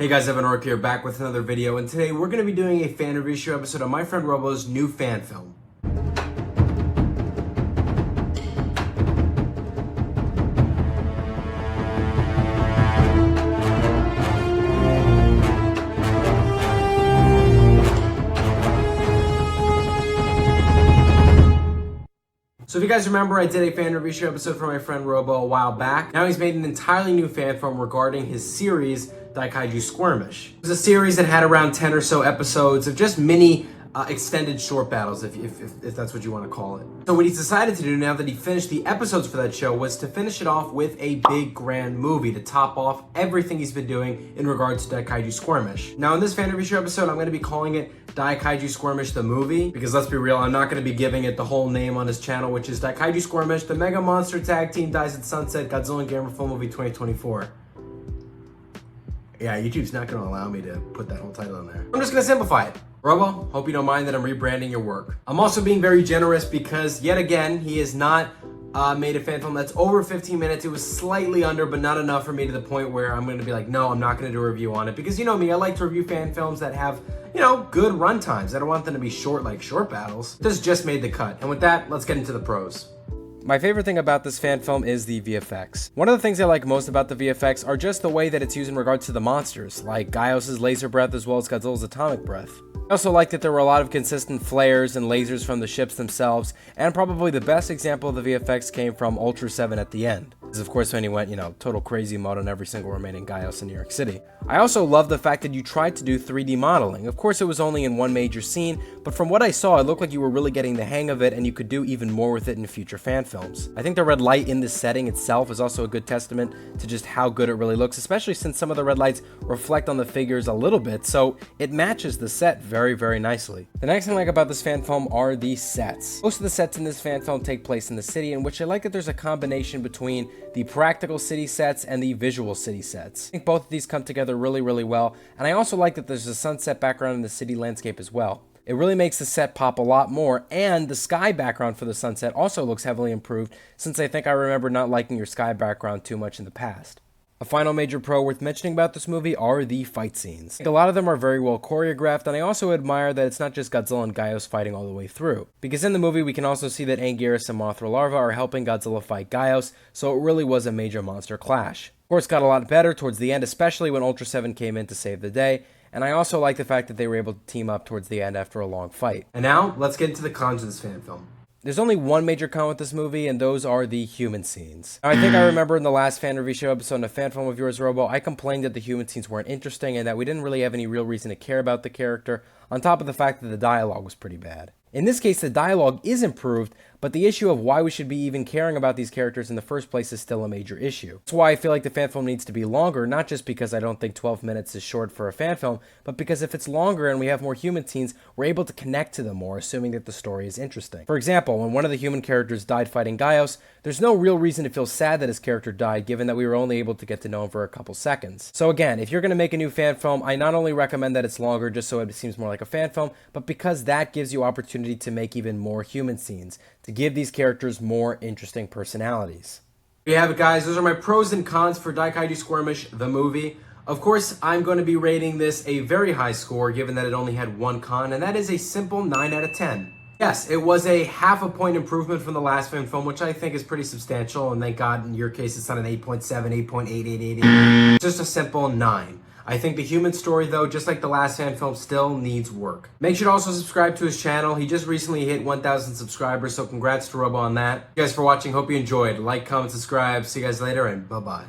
Hey guys, Evan Ork here, back with another video, and today we're going to be doing a fan review episode of my friend Robo's new fan film. So if you guys remember, I did a fan review episode for my friend Robo a while back. Now he's made an entirely new fan film regarding his series, Daikaiju Skirmish. It was a series that had around 10 or so episodes of just mini extended short battles, if that's what you want to call it. So what he's decided to do now that he finished the episodes for that show was to finish it off with a big grand movie to top off everything he's been doing in regards to Daikaiju Skirmish. Now in this fan review episode, I'm going to be calling it Daikaiju Skirmish the movie, because let's be real, I'm not going to be giving it the whole name on his channel, which is Daikaiju Skirmish, the Mega Monster Tag Team Dies at Sunset Godzilla and Gamera Full Movie 2024. Yeah, YouTube's not going to allow me to put that whole title in there. I'm just going to simplify it. Robo, hope you don't mind that I'm rebranding your work. I'm also being very generous because, yet again, he has not made a fan film that's over 15 minutes. It was slightly under, but not enough for me to the point where I'm going to be like, no, I'm not going to do a review on it. Because you know me, I like to review fan films that have, you know, good run times. I don't want them to be short like short battles. This just made the cut. And with that, let's get into the pros. My favorite thing about this fan film is the VFX. One of the things I like most about the VFX are just the way that it's used in regards to the monsters, like Gaios' laser breath as well as Godzilla's atomic breath. I also like that there were a lot of consistent flares and lasers from the ships themselves, and probably the best example of the VFX came from Ultra 7 at the end. This is of course when he went, total crazy mode on every single remaining Gaios in New York City. I also love the fact that you tried to do 3D modeling. Of course it was only in one major scene, but from what I saw, it looked like you were really getting the hang of it and you could do even more with it in future fan films. I think the red light in this setting itself is also a good testament to just how good it really looks, especially since some of the red lights reflect on the figures a little bit, so it matches the set very, very nicely. The next thing I like about this fan film are the sets. Most of the sets in this fan film take place in the city, in which I like that there's a combination between the practical city sets and the visual city sets. I think both of these come together really, really well, and I also like that there's a sunset background in the city landscape as well. It really makes the set pop a lot more, and the sky background for the sunset also looks heavily improved, since I think I remember not liking your sky background too much in the past. A final major pro worth mentioning about this movie are the fight scenes. A lot of them are very well choreographed, and I also admire that it's not just Godzilla and Gaios fighting all the way through. Because in the movie we can also see that Anguirus and Mothra Larva are helping Godzilla fight Gaios, so it really was a major monster clash. Of course, it got a lot better towards the end, especially when Ultra 7 came in to save the day, and I also like the fact that they were able to team up towards the end after a long fight. And now, let's get into the cons of this fan film. There's only one major con with this movie, and those are the human scenes. Now, I think I remember in the last fan review show episode on a fan film of yours, Robo, I complained that the human scenes weren't interesting and that we didn't really have any real reason to care about the character, on top of the fact that the dialogue was pretty bad. In this case, the dialogue is improved, but the issue of why we should be even caring about these characters in the first place is still a major issue. That's why I feel like the fan film needs to be longer, not just because I don't think 12 minutes is short for a fan film, but because if it's longer and we have more human scenes, we're able to connect to them more, assuming that the story is interesting. For example, when one of the human characters died fighting Gaios, there's no real reason to feel sad that his character died, given that we were only able to get to know him for a couple seconds. So again, if you're going to make a new fan film, I not only recommend that it's longer just so it seems more like a fan film, but because that gives you opportunity to make even more human scenes, to give these characters more interesting personalities. There you have it, guys. Those are my pros and cons for Daikaiju Skirmish, the movie. Of course, I'm going to be rating this a very high score, given that it only had one con, and that is a simple 9 out of 10. Yes, it was a half a point improvement from the last fan film, which I think is pretty substantial, and thank God in your case it's not an 8.7, 8.8, just a simple 9. I think the human story, though, just like the last fan film, still needs work. Make sure to also subscribe to his channel. He just recently hit 1,000 subscribers, so congrats to Robo on that. Thank you guys for watching. Hope you enjoyed. Like, comment, subscribe. See you guys later, and bye-bye.